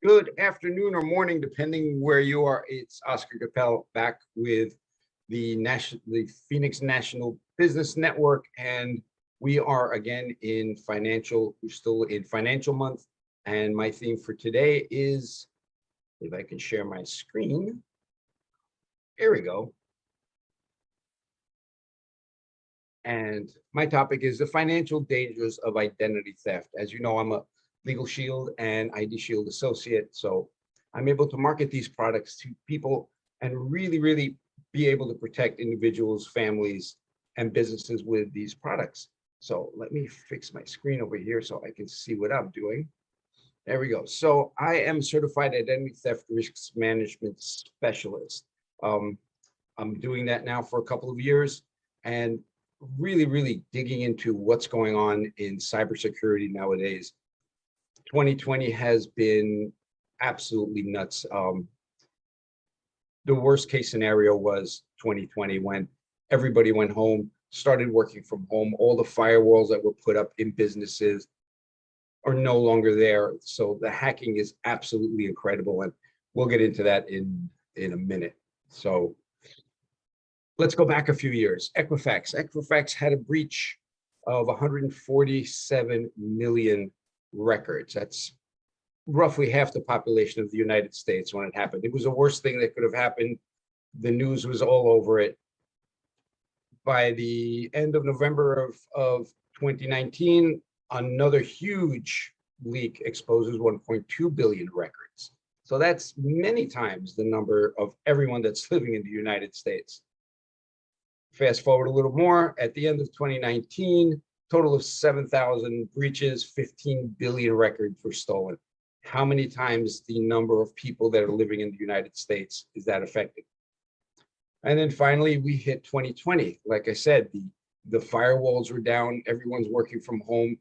Good afternoon or morning, depending where you are. It's Oscar Capel back with the Phoenix National Business Network, and we are again in financial. We're still in financial month, and my theme for today is, if I can share my screen. Here we go. And my topic is the financial dangers of identity theft. As you know, I'm a Legal Shield and ID Shield associate, so I'm able to market these products to people and really be able to protect individuals, families, and businesses with these products. So let me fix my screen over here so I can see what I'm doing. There we go. So I am certified identity theft risk management specialist. I'm doing that now for a couple of years and really digging into what's going on in cybersecurity nowadays. 2020 has been absolutely nuts. The worst case scenario was 2020 when everybody went home, started working from home. All the firewalls that were put up in businesses are no longer there. So the hacking is absolutely incredible. And we'll get into that in a minute. So let's go back a few years. Equifax had a breach of 147 million records. That's roughly half the population of the United States when it happened. It was the worst thing that could have happened. The news was all over it. By the end of November of 2019, another huge leak exposes 1.2 billion records. So that's many times the number of everyone that's living in the United States. Fast forward a little more, at the end of 2019, total of 7,000 breaches, 15 billion records were stolen. How many times the number of people that are living in the United States is that affected? And then finally, we hit 2020. Like I said, the firewalls were down, everyone's working from home,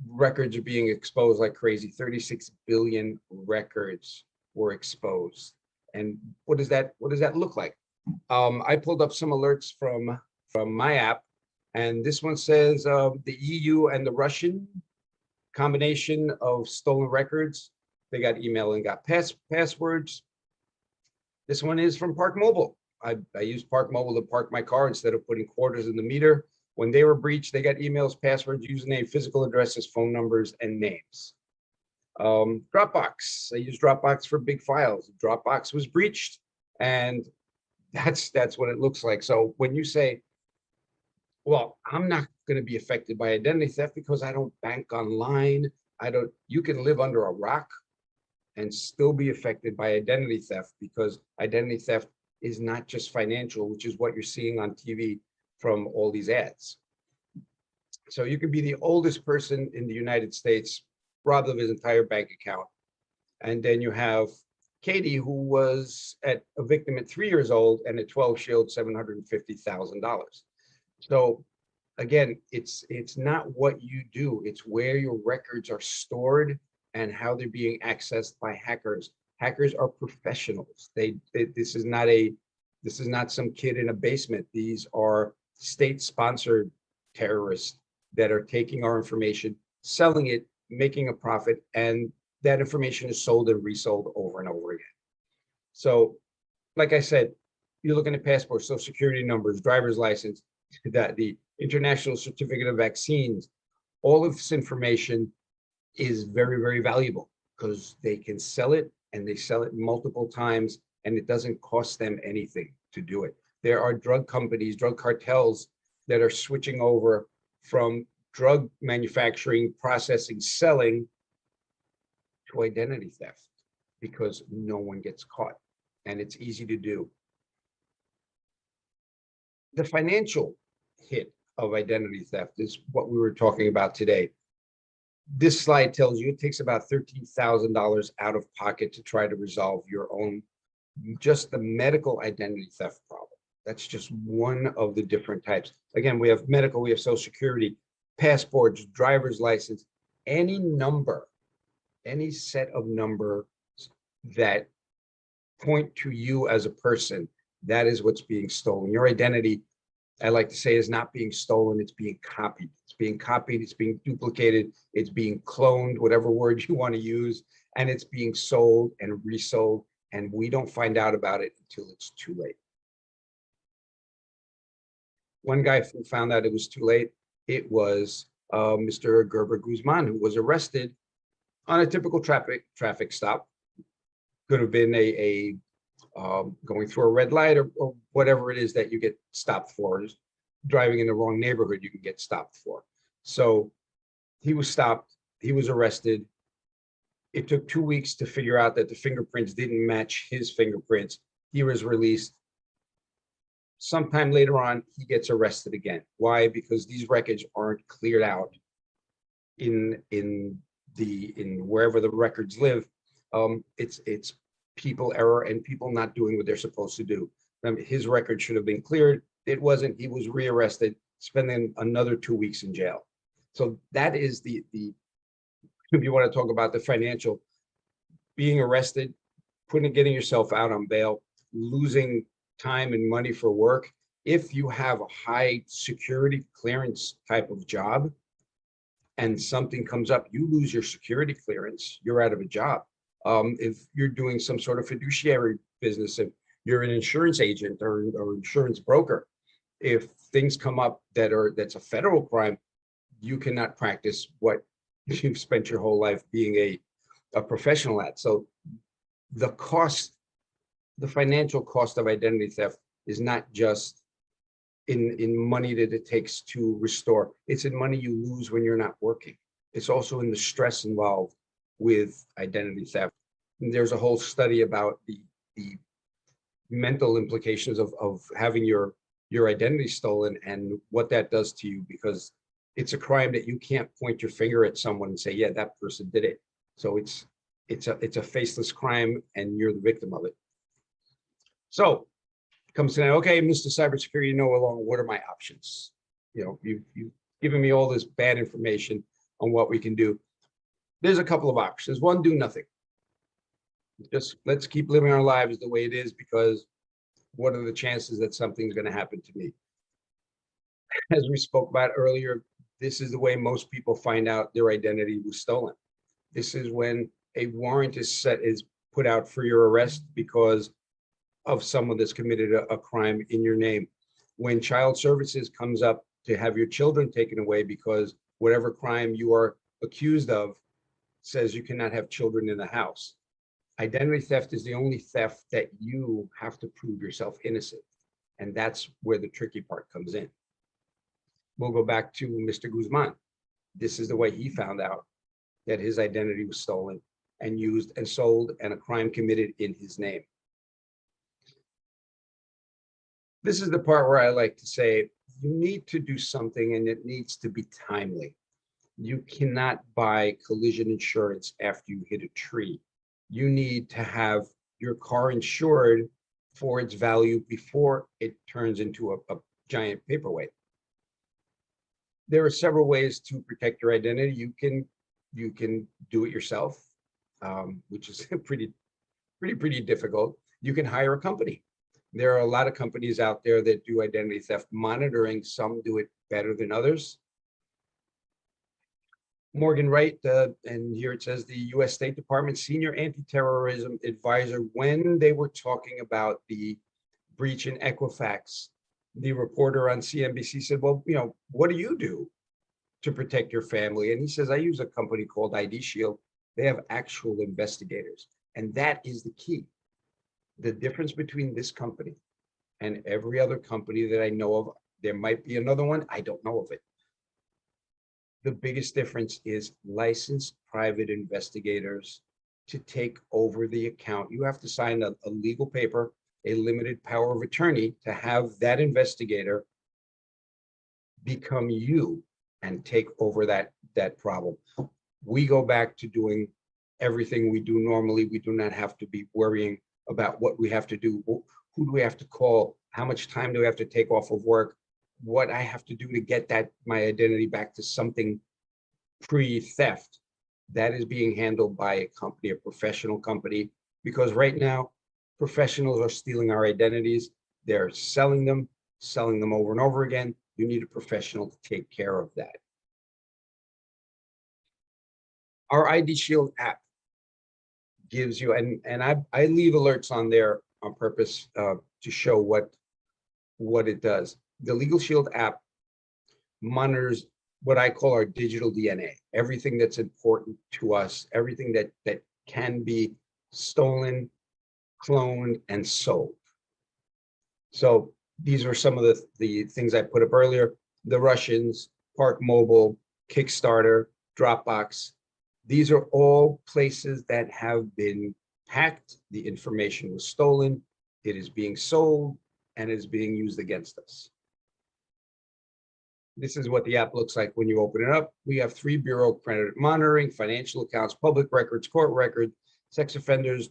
records are being exposed like crazy. 36 billion records were exposed. And what does that look like? I pulled up some alerts from my app, and this one says the EU and the Russian combination of stolen records. They got email and got passwords. This one is from Park Mobile. I used Park Mobile to park my car instead of putting quarters in the meter. When they were breached, they got emails, passwords, username, physical addresses, phone numbers, and names. Dropbox. I use Dropbox for big files. Dropbox was breached, and that's what it looks like. So when you say, well, I'm not going to be affected by identity theft because I don't bank online. You can live under a rock and still be affected by identity theft, because identity theft is not just financial, which is what you're seeing on TV from all these ads. So you could be the oldest person in the United States, robbed of his entire bank account. And then you have Katie, who was a victim at 3 years old, and at 12, she owed $750,000. So again, it's not what you do, it's where your records are stored and how they're being accessed by hackers. Hackers are professionals. This is not some kid in a basement. These are state-sponsored terrorists that are taking our information, selling it, making a profit, and that information is sold and resold over and over again. So, like I said, you're looking at passports, social security numbers, driver's license, the international certificate of vaccines. All of this information is very valuable because they can sell it, and they sell it multiple times, and it doesn't cost them anything to do it. There are drug companies, drug cartels that are switching over from drug manufacturing, processing, selling to identity theft because no one gets caught, and it's easy to do. The financial hit of identity theft is what we were talking about today. This slide tells you it takes about $13,000 out of pocket to try to resolve your own, just the medical identity theft problem. That's just one of the different types. Again, we have medical, we have social security, passports, driver's license, any number, any set of numbers that point to you as a person, that is what's being stolen. Your identity, I like to say, is not being stolen, it's being copied. It's being copied, it's being duplicated, it's being cloned, whatever word you want to use, and it's being sold and resold, and we don't find out about it until it's too late. One guy who found out it was too late, it was Mr. Gerber Guzman, who was arrested on a typical traffic stop. Could have been going through a red light or whatever it is that you get stopped for. Driving in the wrong neighborhood, you can get stopped for. So he was stopped, he was arrested. It took 2 weeks to figure out that the fingerprints didn't match his fingerprints. He was released. Sometime later on, he gets arrested again. Why? Because these records aren't cleared out in wherever the records live. It's people error and people not doing what they're supposed to do. His record should have been cleared. It wasn't. He was rearrested, spending another 2 weeks in jail. So that is the if you want to talk about the financial, being arrested, getting yourself out on bail, losing time and money for work. If you have a high security clearance type of job and something comes up, you lose your security clearance, you're out of a job. If you're doing some sort of fiduciary business, if you're an insurance agent or insurance broker, if things come up that's a federal crime, you cannot practice what you've spent your whole life being a professional at. So the financial cost of identity theft is not just in money that it takes to restore. It's in money you lose when you're not working. It's also in the stress involved with identity theft. And there's a whole study about the mental implications of having your identity stolen and what that does to you, because it's a crime that you can't point your finger at someone and say, yeah, that person did it. So it's a faceless crime and you're the victim of it. So comes to now, okay, Mr. Cybersecurity, you know along, what are my options? You know, you've given me all this bad information on what we can do. There's a couple of options. One, do nothing. Just let's keep living our lives the way it is, because what are the chances that something's going to happen to me? As we spoke about earlier, this is the way most people find out their identity was stolen. This is when a warrant is put out for your arrest because of someone that's committed a crime in your name. When child services comes up to have your children taken away because whatever crime you are accused of says you cannot have children in the house. Identity theft is the only theft that you have to prove yourself innocent. And that's where the tricky part comes in. We'll go back to Mr. Guzman. This is the way he found out that his identity was stolen and used and sold and a crime committed in his name. This is the part where I like to say, you need to do something and it needs to be timely. You cannot buy collision insurance after you hit a tree. You need to have your car insured for its value before it turns into a giant paperweight. There are several ways to protect your identity. You can do it yourself, which is pretty difficult. You can hire a company. There are a lot of companies out there that do identity theft monitoring. Some do it better than others. Morgan Wright, and here it says the U.S. State Department senior anti-terrorism advisor, when they were talking about the breach in Equifax, the reporter on CNBC said, well, you know, what do you do to protect your family? And he says, I use a company called ID Shield. They have actual investigators. And that is the key. The difference between this company and every other company that I know of, there might be another one, I don't know of it. The biggest difference is licensed private investigators to take over the account. You have to sign a legal paper, a limited power of attorney, to have that investigator become you and take over that problem. We go back to doing everything we do normally. We do not have to be worrying about what we have to do. Who do we have to call? How much time do we have to take off of work? What I have to do to get my identity back to something pre-theft. That is being handled by a company, a professional company, because right now professionals are stealing our identities. They're selling them over and over again. You need a professional to take care of that. Our ID Shield app gives you, and I leave alerts on there on purpose to show what it does. The Legal Shield app monitors what I call our digital DNA, everything that's important to us, everything that can be stolen, cloned, and sold. So these are some of the things I put up earlier: the Russians, Park Mobile, Kickstarter, Dropbox. These are all places that have been hacked. The information was stolen. It is being sold and is being used against us. This is what the app looks like when you open it up. We have 3 bureau credit monitoring, financial accounts, public records, court record, sex offenders,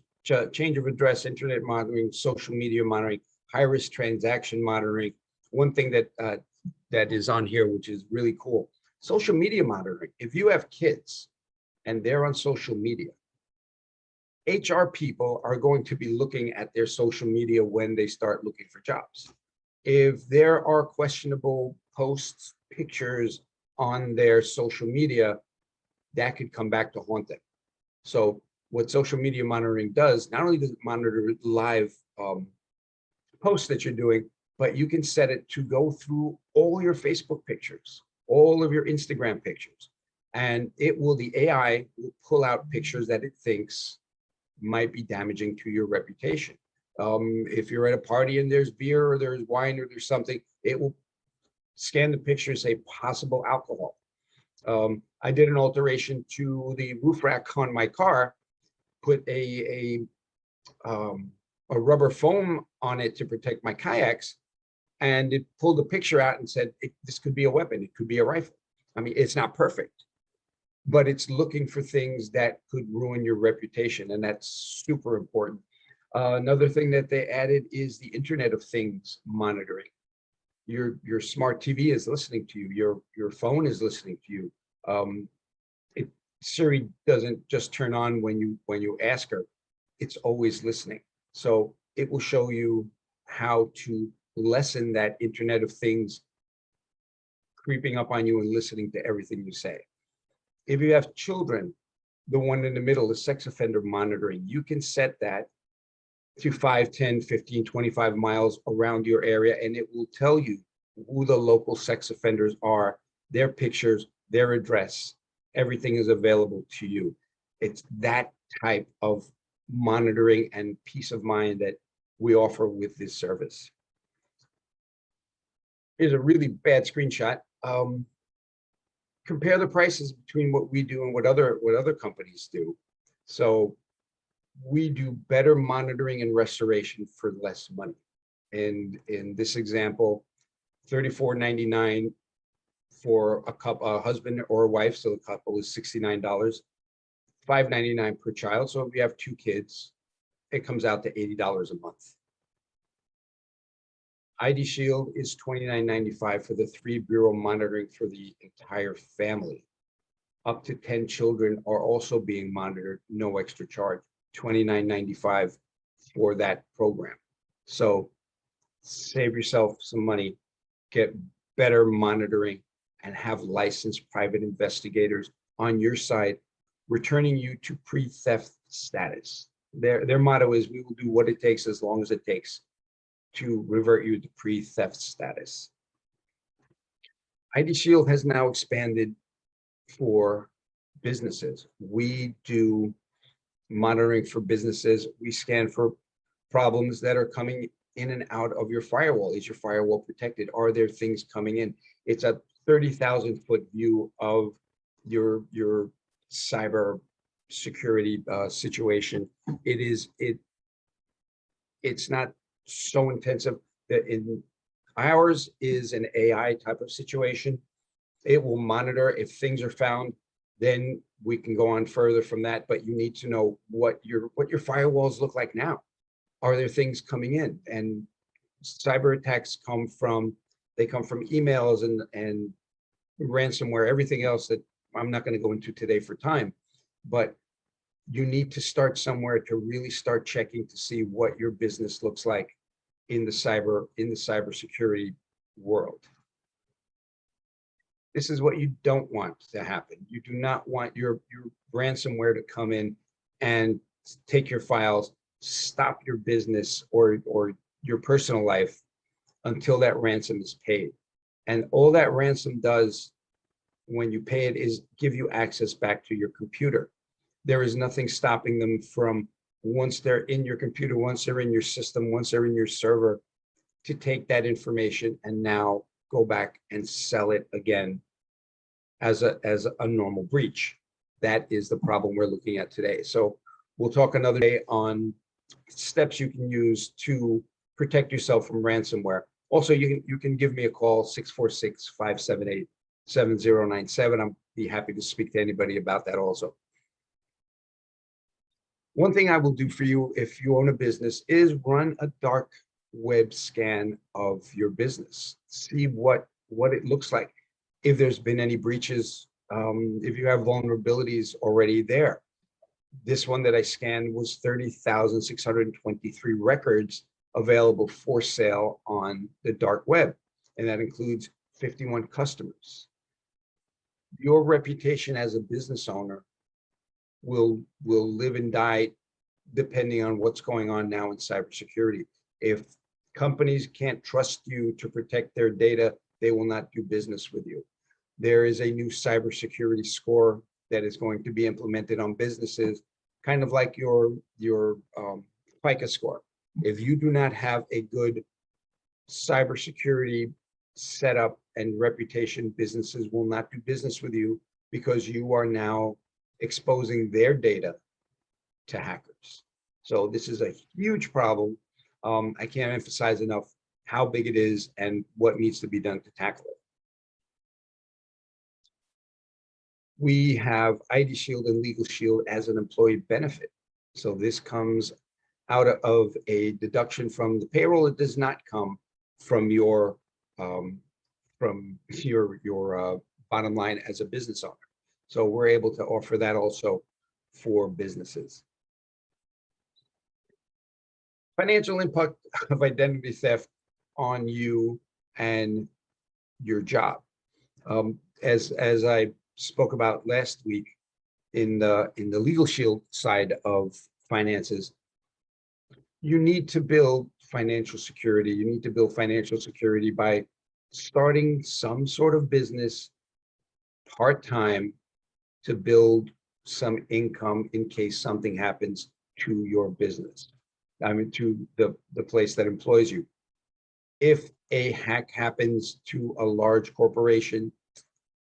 change of address, internet monitoring, social media monitoring, high-risk transaction monitoring. One thing that is on here, which is really cool, social media monitoring. If you have kids and they're on social media, HR people are going to be looking at their social media when they start looking for jobs. If there are questionable posts, pictures on their social media, that could come back to haunt them. So what social media monitoring does, not only does it monitor live posts that you're doing, but you can set it to go through all your Facebook pictures, all of your Instagram pictures, and the AI will pull out pictures that it thinks might be damaging to your reputation. If you're at a party and there's beer or there's wine or there's something, it will scan the picture, say possible alcohol. I did an alteration to the roof rack on my car, put a rubber foam on it to protect my kayaks, and it pulled a picture out and said, this could be a weapon, it could be a rifle. I mean, it's not perfect, but it's looking for things that could ruin your reputation, and that's super important. Another thing that they added is the Internet of Things monitoring. Your smart TV is listening to you. Your phone is listening to you. Siri doesn't just turn on when you ask her. It's always listening. So it will show you how to lessen that Internet of Things creeping up on you and listening to everything you say. If you have children, the one in the middle is sex offender monitoring. You can set that to 5, 10, 15, 25 miles around your area, and it will tell you who the local sex offenders are, their pictures, their address. Everything is available to you. It's that type of monitoring and peace of mind that we offer with this service. Here's a really bad screenshot. Compare the prices between what we do and what other companies do. So we do better monitoring and restoration for less money. And in this example, $34.99 for a husband or a wife, so the couple is $69, $5.99 per child. So if you have 2 kids, it comes out to $80 a month. ID Shield is $29.95 for the 3 bureau monitoring for the entire family. Up to 10 children are also being monitored, no extra charge, $29.95 for that program. So save yourself some money, get better monitoring, and have licensed private investigators on your side, returning you to pre-theft status. Their motto is, we will do what it takes as long as it takes to revert you to pre-theft status. ID Shield has now expanded for businesses. We do monitoring for businesses. We scan for problems that are coming in and out of your firewall. Is your firewall protected? Are there things coming in? It's a 30,000-foot view of your cyber security situation. It's not so intensive. That in ours is an AI type of situation. It will monitor if things are found, then we can go on further from that. But you need to know what your firewalls look like now. Are there things coming in? And cyber attacks come from emails and ransomware, everything else that I'm not going to go into today for time. But you need to start somewhere to really start checking to see what your business looks like in the cybersecurity world. This is what you don't want to happen. You do not want your ransomware to come in and take your files, stop your business or your personal life until that ransom is paid. And all that ransom does when you pay it is give you access back to your computer. There is nothing stopping them from, once they're in your computer, once they're in your system, once they're in your server, to take that information and now go back and sell it again as a normal breach. That is the problem we're looking at today. So we'll talk another day on steps you can use to protect yourself from ransomware. Also, you can give me a call, 646-578-7097. I'll be happy to speak to anybody about that also. One thing I will do for you if you own a business is run a dark web scan of your business. See what it looks like. If there's been any breaches, if you have vulnerabilities already there. This one that I scanned was 30,623 records available for sale on the dark web, and that includes 51 customers. Your reputation as a business owner will live and die depending on what's going on now in cybersecurity. If companies can't trust you to protect their data, they will not do business with you. There is a new cybersecurity score that is going to be implemented on businesses, kind of like your FICO score. If you do not have a good cybersecurity setup and reputation, businesses will not do business with you because you are now exposing their data to hackers. So this is a huge problem. I can't emphasize enough how big it is and what needs to be done to tackle it. We have ID Shield and Legal Shield as an employee benefit. So this comes out of a deduction from the payroll. It does not come from your bottom line as a business owner. So we're able to offer that also for businesses. Financial impact of identity theft on you and your job. As I spoke about last week in the Legal Shield side of finances, you need to build financial security. You need to build financial security by starting some sort of business part-time to build some income in case something happens to your business. I mean, to the place that employs you. If a hack happens to a large corporation,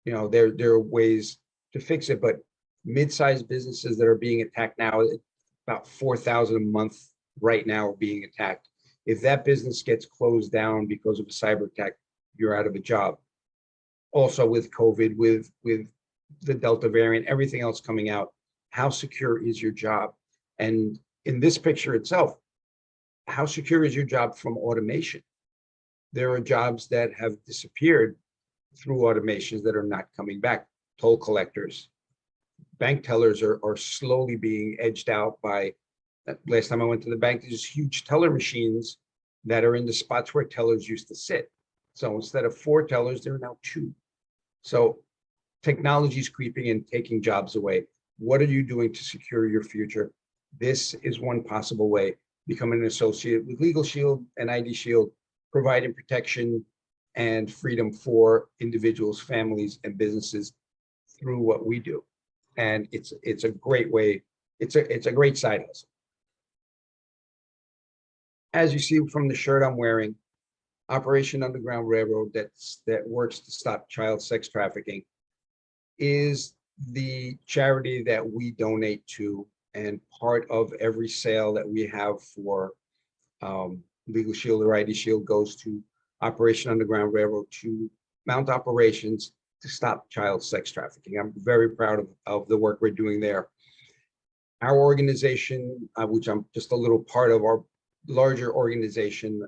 you know, there are ways to fix it, but mid-sized businesses that are being attacked now, about 4,000 a month right now are being attacked. If that business gets closed down because of a cyber attack, you're out of a job. Also with COVID, with the Delta variant, everything else coming out, how secure is your job? And in this picture itself, how secure is your job from automation? There are jobs that have disappeared through automations that are not coming back. Toll collectors, bank tellers are slowly being edged out by, last time I went to the bank, there's huge teller machines that are in the spots where tellers used to sit. So instead of 4 tellers, there are now 2. So technology is creeping and taking jobs away. What are you doing to secure your future? This is one possible way. Becoming an associate with Legal Shield and ID Shield, providing protection and freedom for individuals, families, and businesses through what we do. And it's a great way. It's a great side hustle. As you see from the shirt I'm wearing, Operation Underground Railroad that works to stop child sex trafficking is the charity that we donate to, and part of every sale that we have for Legal Shield or ID Shield goes to Operation Underground Railroad to mount operations to stop child sex trafficking. I'm very proud of the work we're doing there. Our organization, which I'm just a little part of, our larger organization,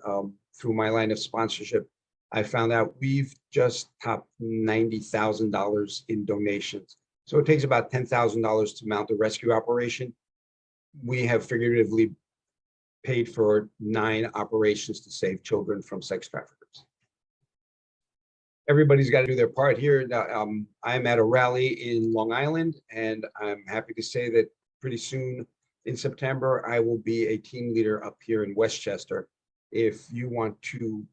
through my line of sponsorship, I found out we've just topped $90,000 in donations. So it takes about $10,000 to mount a rescue operation. We have figuratively paid for 9 operations to save children from sex traffickers. Everybody's got to do their part here. I'm at a rally in Long Island, and I'm happy to say that pretty soon in September, I will be a team leader up here in Westchester. If you want to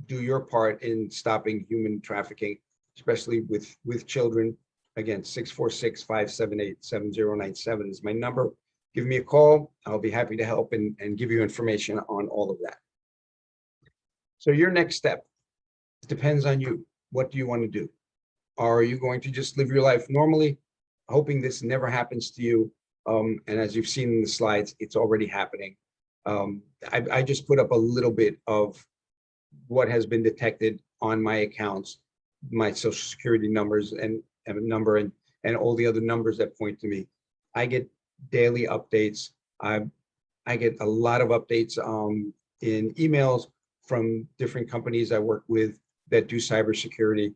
do your part in stopping human trafficking, especially with children, again, 646-578-7097 is my number. Give me a call. I'll be happy to help and give you information on all of that. So your next step depends on you. What do you want to do? Are you going to just live your life normally, hoping this never happens to you? And as you've seen in the slides, it's already happening. I just put up a little bit of what has been detected on my accounts, my social security numbers and all the other numbers that point to me. I get daily updates. I get a lot of updates in emails from different companies I work with that do cybersecurity.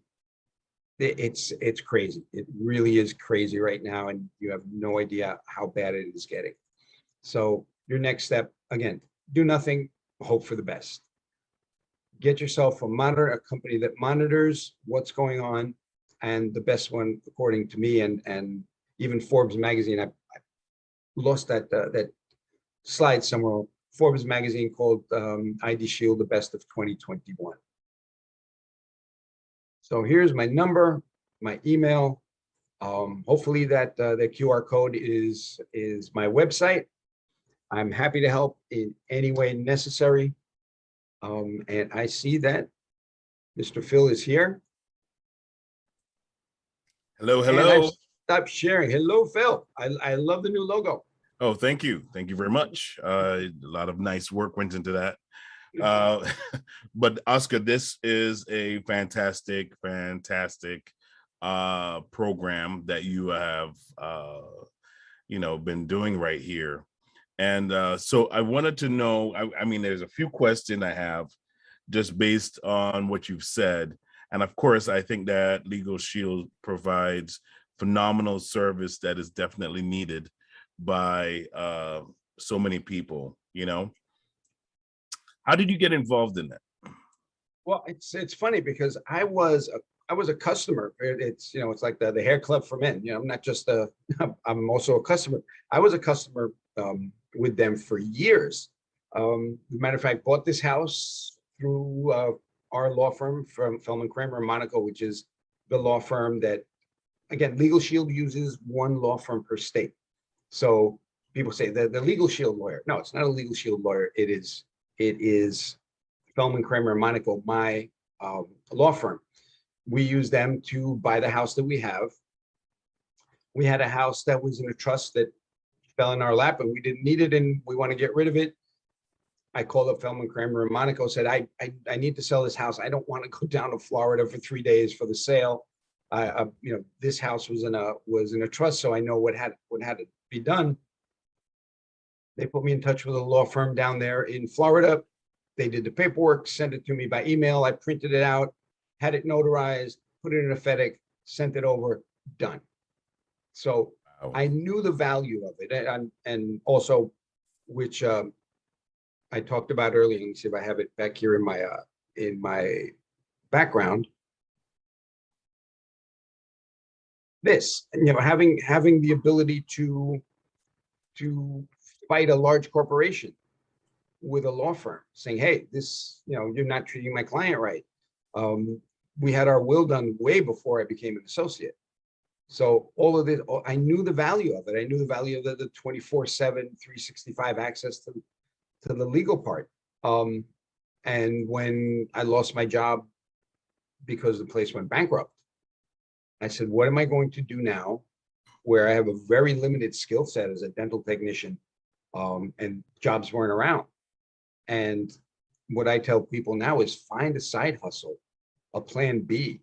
It's crazy. It really is crazy right now, and you have no idea how bad it is getting. So your next step, again, do nothing, hope for the best. Get yourself a company that monitors what's going on, and the best one, according to me, and even Forbes magazine. I lost that slide somewhere. Forbes magazine called ID Shield the best of 2021. So here's my number, my email. Hopefully that the QR code is my website. I'm happy to help in any way necessary. And I see that Mr. Phil is here. Hello, And hello. I've stopped sharing. Hello, Phil. I love the new logo. Oh, thank you. Thank you very much. A lot of nice work went into that. But Oscar, this is a fantastic program that you have been doing right here. And so I wanted to know, I mean, there's a few questions I have just based on what you've said. And of course, I think that Legal Shield provides phenomenal service that is definitely needed by so many people, How did you get involved in that? Well, it's funny because I was a customer. It's like the hair club for men. I'm not just I'm also a customer. I was a customer with them for years. As a matter of fact, bought this house through our law firm from Feldman Kramer and Monaco, which is the law firm that, again, Legal Shield uses one law firm per state. So people say the Legal Shield lawyer. No, it's not a Legal Shield lawyer. It is Feldman Kramer and Monaco, my law firm. We use them to buy the house that we have. We had a house that was in a trust that fell in our lap and we didn't need it and we want to get rid of it. I called up Feldman Kramer and Monaco, said, I need to sell this house. I don't want to go down to Florida for 3 days for the sale. This house was in a trust, so I know what had to be done. They put me in touch with a law firm down there in Florida. They did the paperwork, sent it to me by email. I printed it out, had it notarized, put it in a FedEx, sent it over, done. So wow. I knew the value of it, and also, which I talked about earlier. Let me see if I have it back here in my background. This, having the ability to fight a large corporation with a law firm, saying, hey, this, you're not treating my client right. We had our will done way before I became an associate. So all of this, I knew the value of it. I knew the value of the 24/7, 365 access to the legal part. And when I lost my job because the place went bankrupt, I said, what am I going to do now where I have a very limited skill set as a dental technician, and jobs weren't around? And what I tell people now is find a side hustle, a plan B,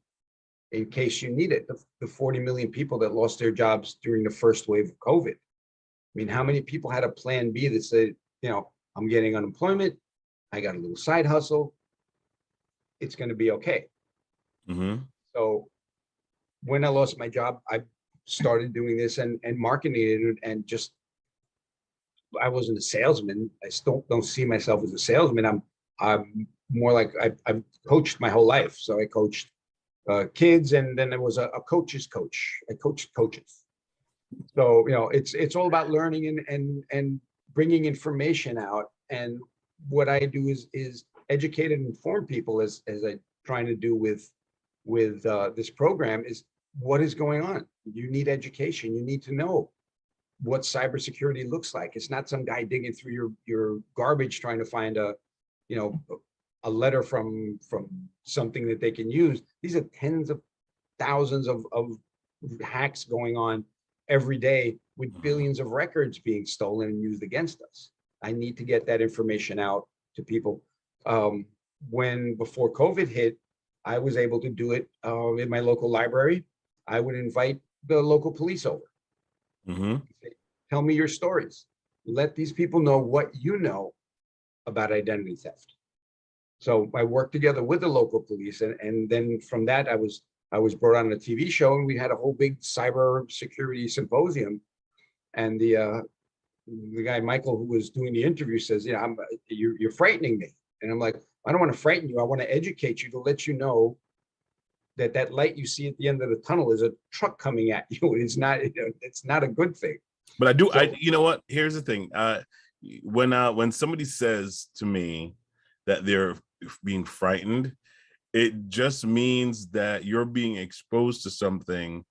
in case you need it. The 40 million people that lost their jobs during the first wave of COVID. I mean, how many people had a plan B that said, I'm getting unemployment, I got a little side hustle, it's going to be okay. Mm-hmm. So when I lost my job, I started doing this and marketing it, and just, I wasn't a salesman. I still don't see myself as a salesman. I'm more like, I've coached my whole life. So I coached kids, and then there was a coach's coach. I coached coaches. So, it's all about learning and bringing information out. And what I do is educate and inform people, as I trying to do with this program, is what is going on. You need education. You need to know what cybersecurity looks like. It's not some guy digging through your garbage trying to find you know, a letter from something that they can use. These are tens of thousands of hacks going on every day, with billions of records being stolen and used against us. I need to get that information out to people. Before COVID hit, I was able to do it in my local library. I would invite the local police over. Tell me your stories. Let these people know what you know about identity theft. So I worked together with the local police, and then from that, I was brought on a TV show, and we had a whole big cyber security symposium. And the guy Michael, who was doing the interview, says, you're frightening me. And I'm like, I don't want to frighten you. I want to educate you to let you know that light you see at the end of the tunnel is a truck coming at you. It's not a good thing. But I do. You know what? Here's the thing. When somebody says to me that they're being frightened, it just means that you're being exposed to something.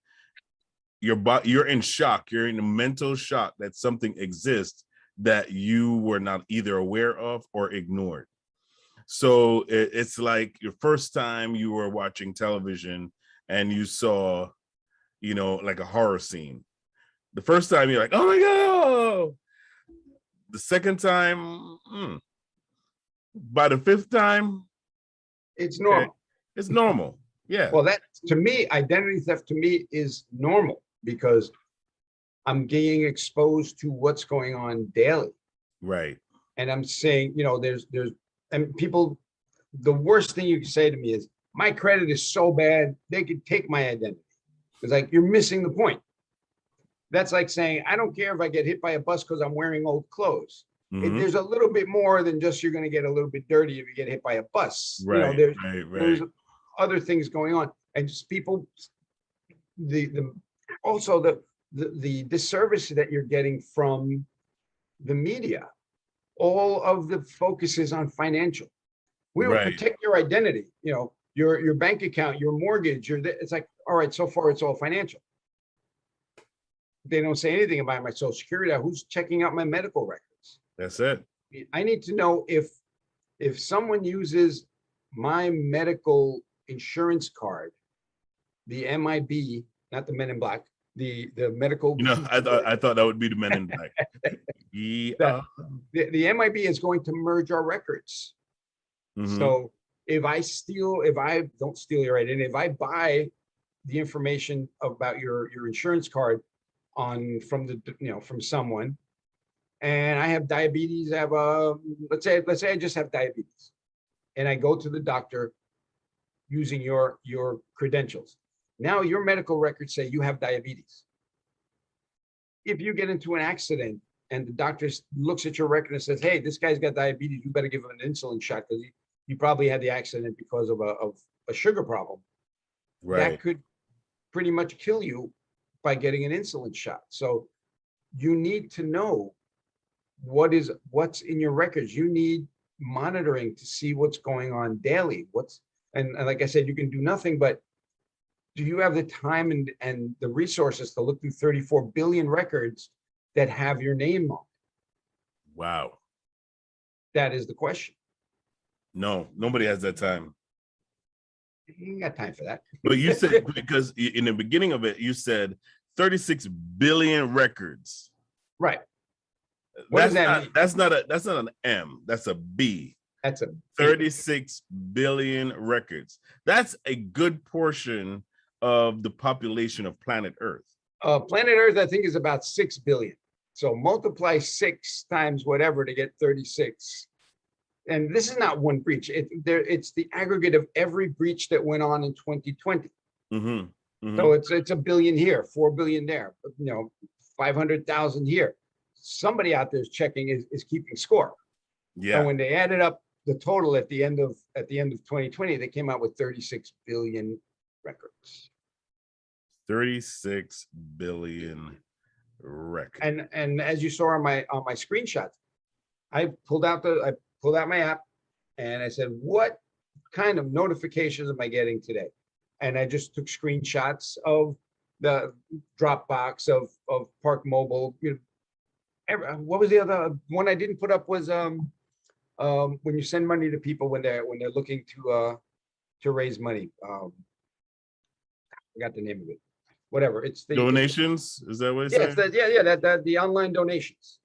You're in shock. You're in a mental shock that something exists that you were not either aware of or ignored. So it's like your first time you were watching television and you saw, like a horror scene. The first time you're like, oh my God. The second time, by the fifth time, it's normal. It's normal. Yeah. Well, that to me, identity theft to me is normal, because I'm getting exposed to what's going on daily. Right. And I'm saying, and people, the worst thing you can say to me is, my credit is so bad, they could take my identity. It's like, you're missing the point. That's like saying, I don't care if I get hit by a bus because I'm wearing old clothes. There's a little bit more than just you're going to get a little bit dirty if you get hit by a bus. Right. There's other things going on, and just people, also the disservice that you're getting from the media. All of the focus is on financial. We will protect your identity, your bank account, your mortgage, it's like, all right, so far it's all financial. They don't say anything about my social security. Who's checking out my medical records? That's it. I need to know if someone uses my medical insurance card, the MIB, not the Men in Black, the medical. I thought that would be the Men in Black. Yeah. The MIB is going to merge our records. So if I don't steal your identity, if I buy the information about your insurance card from someone, and I have diabetes, I have let's say I just have diabetes, and I go to the doctor using your credentials. Now your medical records say you have diabetes. If you get into an accident and the doctor looks at your record and says, hey, this guy's got diabetes, you better give him an insulin shot because he probably had the accident because of a sugar problem. Right. That could pretty much kill you by getting an insulin shot. So you need to know what's in your records. You need monitoring to see what's going on daily. And like I said, you can do nothing, but do you have the time and the resources to look through 34 billion records that have your name on it? Wow. That is the question. No, nobody has that time. You ain't got time for that. But you said, because in the beginning of it, you said 36 billion records. Right. What does that mean? That's not an M. That's a B. That's a 36 billion records. That's a good portion of the population of planet Earth. Planet Earth, I think, is about 6 billion. So multiply 6 times whatever to get 36. And this is not one breach. It's the aggregate of every breach that went on in 2020. So it's a billion here, 4 billion there, 500,000 here. Somebody out there is checking, is keeping score. Yeah. And when they added up the total at the end of 2020, they came out with 36 billion records. 36 billion Record. And as you saw on my screenshots, I pulled out my app and I said, what kind of notifications am I getting today? And I just took screenshots of the Dropbox of Park Mobile. What was the other one I didn't put up was when you send money to people when they're looking to raise money. I forgot the name of it. Whatever. It's the Donations? Is that what it's yeah, it's saying? that the online donations.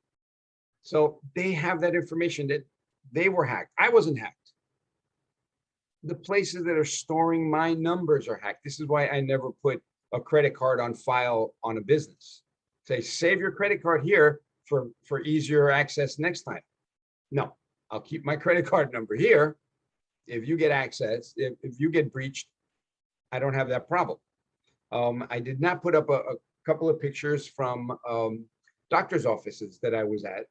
So they have that information that they were hacked. I wasn't hacked. The places that are storing my numbers are hacked. This is why I never put a credit card on file on a business. Say, save your credit card here for easier access next time. No, I'll keep my credit card number here. If you get access, if you get breached, I don't have that problem. I did not put up a couple of pictures from doctor's offices that I was at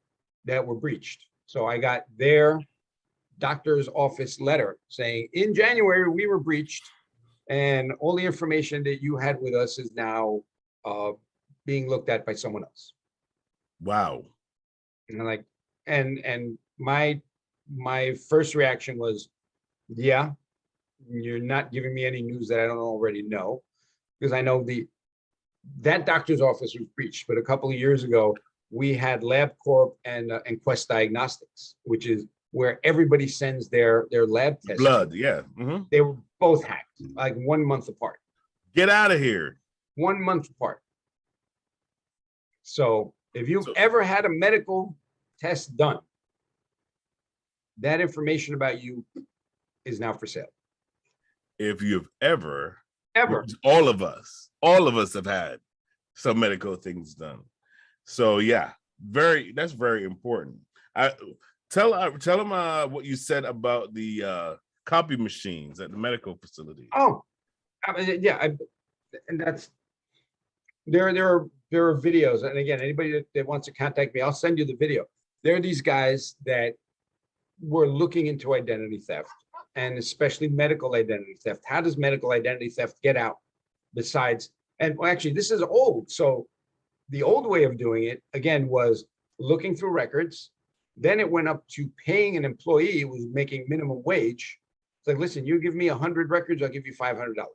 that were breached. So I got their doctor's office letter saying, in January, we were breached and all the information that you had with us is now being looked at by someone else. Wow. And I'm like, and my first reaction was, yeah, you're not giving me any news that I don't already know, because I know that doctor's office was breached. But a couple of years ago, we had LabCorp and Quest Diagnostics, which is where everybody sends their lab tests. Blood, yeah. Mm-hmm. They were both hacked, like 1 month apart. Get out of here. 1 month apart. So if you've ever had a medical test done, that information about you is now for sale. If you've ever, Ever. all of us have had some medical things done. So yeah, that's very important. Tell them what you said about the copy machines at the medical facility. Oh, yeah, and that's there are videos, and again, anybody that wants to contact me, I'll send you the video. There are these guys that were looking into identity theft, and especially medical identity theft. How does medical identity theft get out? Besides, and well, actually, this is old. So the old way of doing it, again, was looking through records. Then it went up to paying an employee who was making minimum wage. It's like, listen, you give me 100 records, I'll give you $500.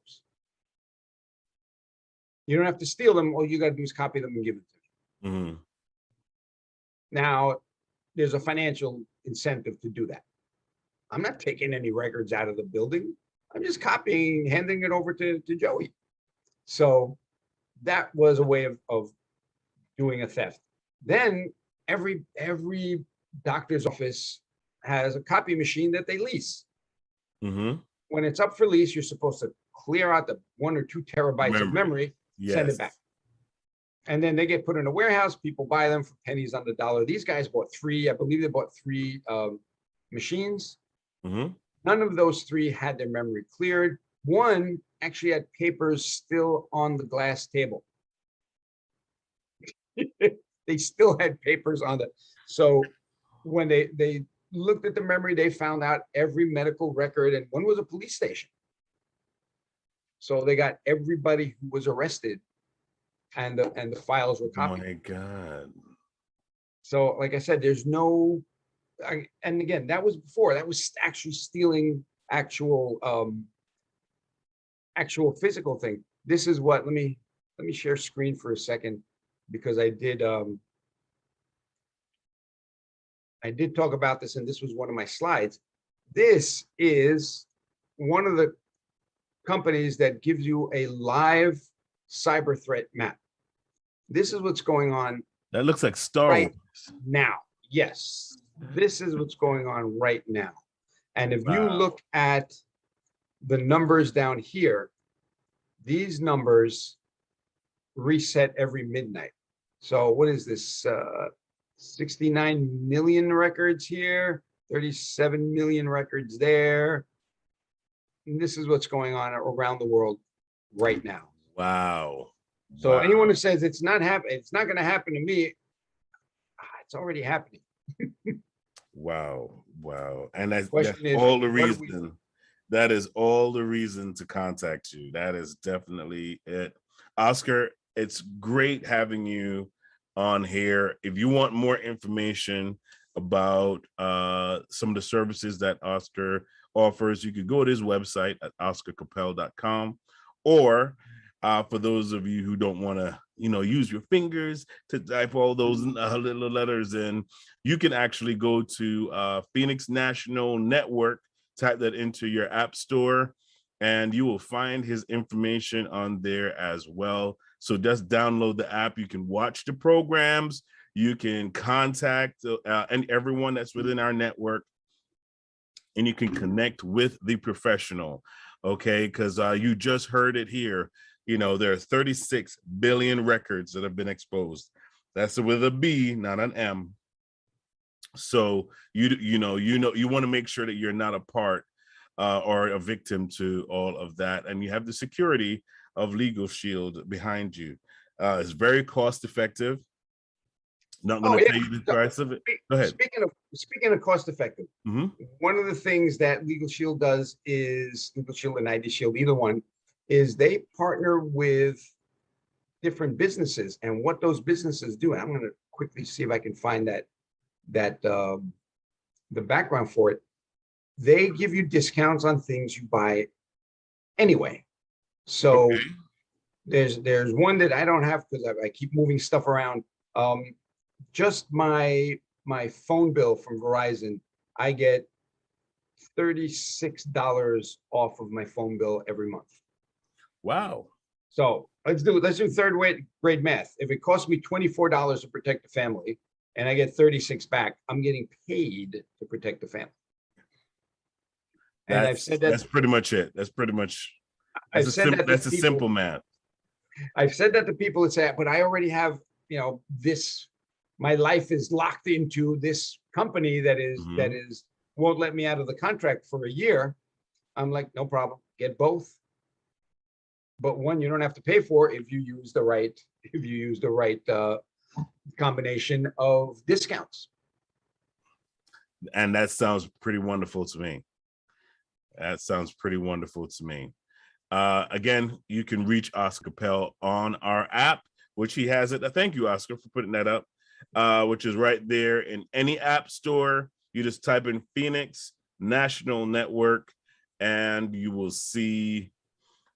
You don't have to steal them. All you got to do is copy them and give it to me. Mm-hmm. Now, there's a financial incentive to do that. I'm not taking any records out of the building. I'm just copying, handing it over to Joey. So that was a way of doing a theft. Then every doctor's office has a copy machine that they lease. Mm-hmm. When it's up for lease, you're supposed to clear out the 1 or 2 terabytes of memory, send it back. And then they get put in a warehouse. People buy them for pennies on the dollar. These guys bought 3, I believe they bought 3 machines. Mm-hmm. None of those 3 had their memory cleared. One actually had papers still on the glass table. They still had papers on it. So when they looked at the memory, they found out every medical record, and one was a police station. So they got everybody who was arrested, and the files were copied. Oh my God. So like I said, there's no, and again, that was before. That was actually stealing actual physical thing. This is what, let me share screen for a second, because I did talk about this, and this was one of my slides. This is one of the companies that gives you a live cyber threat map. This is what's going on. That looks like Star right Wars. Now. Yes, this is what's going on right now. And if you look at the numbers down here, these numbers reset every midnight. So what is this? 69 million records here, 37 million records there. And this is what's going on around the world right now. Wow. So anyone who says it's not going to happen to me, it's already happening. Wow. And that's Question all the reason. That is all the reason to contact you. That is definitely it. Oscar, it's great having you on here. If you want more information about some of the services that Oscar offers, you could go to his website at oscarcapel.com, or for those of you who don't want to, use your fingers to type all those little letters in, you can actually go to Phoenix National Network, type that into your app store, and you will find his information on there as well. So just download the app. You can watch the programs. You can contact and everyone that's within our network, and you can connect with the professional. Okay, because you just heard it here. There are 36 billion records that have been exposed. That's with a B, not an M. So you want to make sure that you're not a part or a victim to all of that, and you have the security of Legal Shield behind you. It's very cost effective. Not going to tell you the price of it. Go ahead. Speaking of cost effective, Mhm. one of the things that Legal Shield does is Legal Shield and ID Shield, either one, is they partner with different businesses, and what those businesses do. And I'm going to quickly see if I can find the background for it. They give you discounts on things you buy anyway. So Okay. there's one that I don't have because I keep moving stuff around. Just my phone bill from Verizon, I get $36 off of my phone bill every month. Wow. So let's do third grade math. If it costs me $24 to protect the family and I get 36 back, I'm getting paid to protect the family. And I've said that's pretty much it. That's pretty much that's a simple math. I've said that to people that say, but I already have, this, my life is locked into this company that is won't let me out of the contract for a year. I'm like, no problem, get both. But one, you don't have to pay for if you use the right combination of discounts. And that sounds pretty wonderful to me. Again, you can reach Oscar Capel on our app, which he has it. Thank you, Oscar, for putting that up, which is right there in any app store. You just type in Phoenix National Network and you will see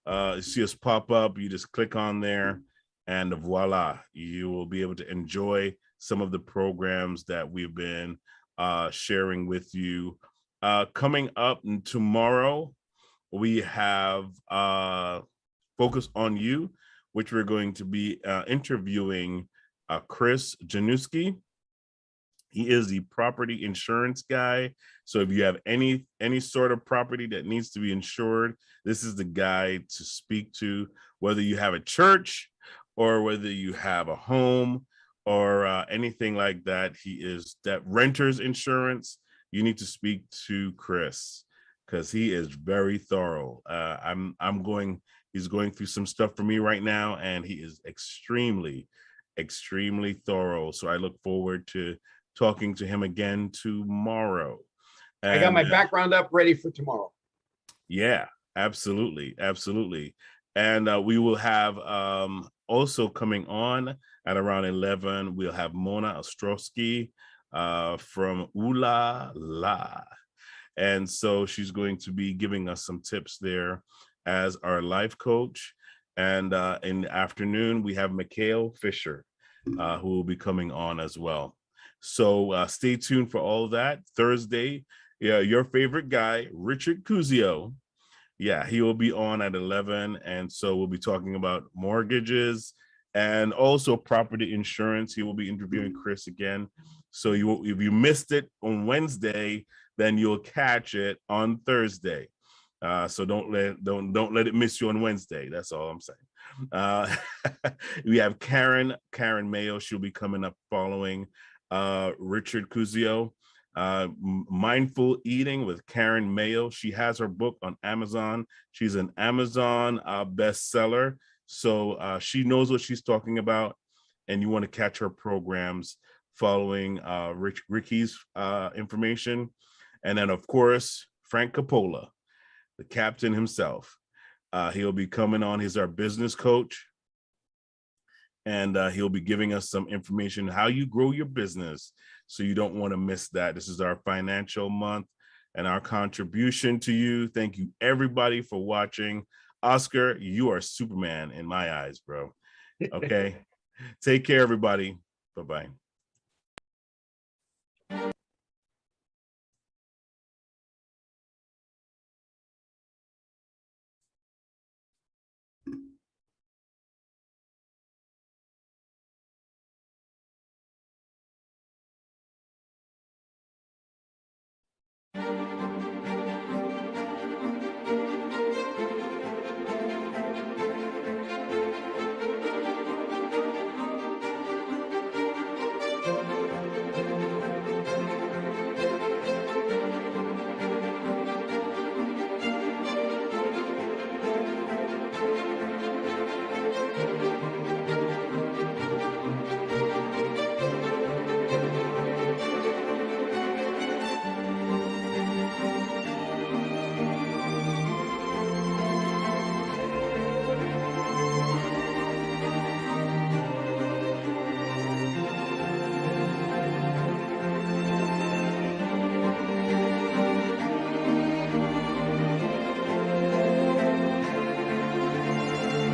us pop up. You just click on there and voila, you will be able to enjoy some of the programs that we've been sharing with you. Coming up tomorrow, we have Focus on You, which we're going to be interviewing Chris Januski. He is the property insurance guy. So if you have any sort of property that needs to be insured, this is the guy to speak to, whether you have a church or whether you have a home or anything like that. He is that renter's insurance. You need to speak to Chris because he is very thorough. He's going through some stuff for me right now, and he is extremely thorough. So I look forward to talking to him again tomorrow. And I got my background up ready for tomorrow. Yeah, absolutely. And we will have also coming on at around 11, we'll have Mona Ostrowski from Ooh La La. And so she's going to be giving us some tips there as our life coach. And in the afternoon, we have Mikhail Fisher, who will be coming on as well. So stay tuned for all of that. Thursday, your favorite guy, Richard Cuzio. Yeah, he will be on at 11. And so we'll be talking about mortgages and also property insurance. He will be interviewing Chris again. So if you missed it on Wednesday, then you'll catch it on Thursday. So don't let it miss you on Wednesday. That's all I'm saying. We have Karen Mayo. She'll be coming up following Richard Cuzio. Mindful Eating with Karen Mayo. She has her book on Amazon. She's an Amazon bestseller. So she knows what she's talking about, and you want to catch her programs following Ricky's information. And then, of course, Frank Coppola, the captain himself. He'll be coming on. He's our business coach. and he'll be giving us some information how you grow your business. So you don't want to miss that. This is our financial month and our contribution to you. Thank you everybody for watching. Oscar, you are Superman in my eyes, bro. Okay. Take care, everybody. Bye-bye.